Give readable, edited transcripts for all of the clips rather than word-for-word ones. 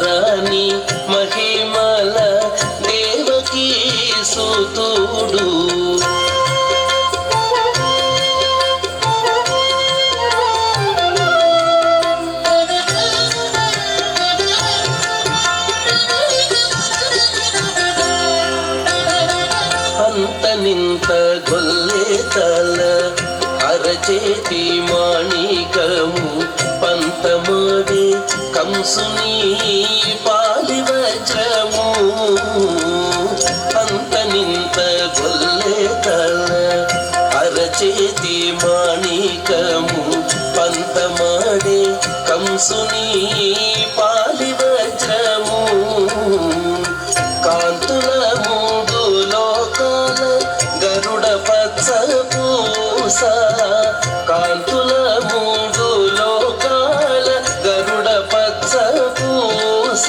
తిత్తరాని మహిమల దేవకీ సుతుడు నింత గొల్లే తల అరచేతి మాణికము పంతమాడే కంసుని పాలి వజ్రము అంత నింత గొల్లే తల అరచేతి మాణికము పంతమాడే కంసుని పాలి వజ్రము కాంతుల గరుడ పచ్చ పూస కాంతుల మూడు లోకాల గరుడ పచ్చ పూస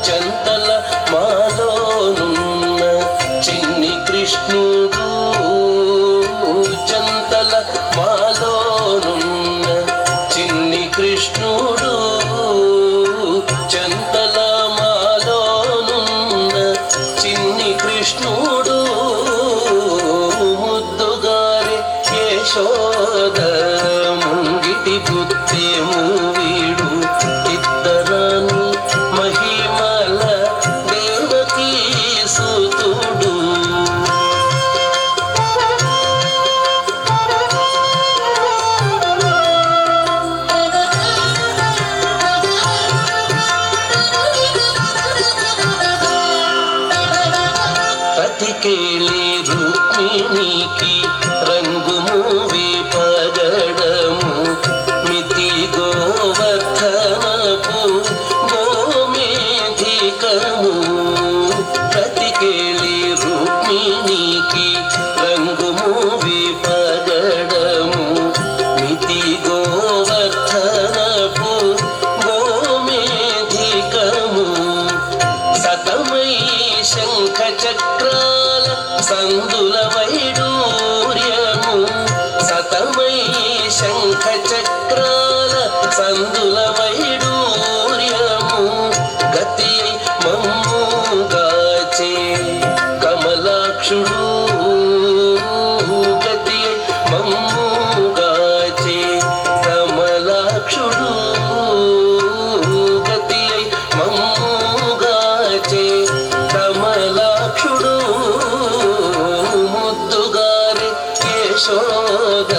చంతల మాలోనున్న చిన్ని కృష్ణుడు చంతల మాలోనున్న చిన్ని కృష్ణుడు చంతల మాలోనున్న చిన్ని కృష్ణుడు యశోద ముంగిటి పుత్తేము వీడు తిత్తరాని మహిమల దేవకీ సుతుడు పతికేలి రుక్మిణికి రంగు మూవి పగడము మితి గోవర్ధనపు గోమేధికము ప్రతికేలి రుక్మిణికి రంగు మూవి పగడము మితి గోవర్ధనపు గోమేధికము సతమై శంఖ చక్రాల సందుల వైడూర్యము సతమై శంఖ చక్రాల సందుల వైడూర్యము గతి మమ్ముగాచే కమలాక్షుడు గతి మమ్ముగాచే కమలాక్షుడు గతి మమ్ముగాచే కమలాక్షుడు ముద్దుగారి యశోద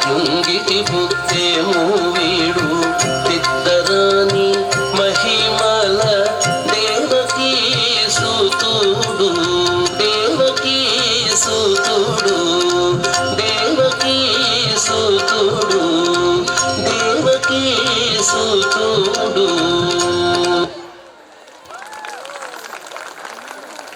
ముంగిటి పుత్తేము వీడు తిత్తరాని మహిమల దేవకీ సుతుడు దేవకీ సుతుడు దేవకీ సుతుడు దేవకీ సుతుడు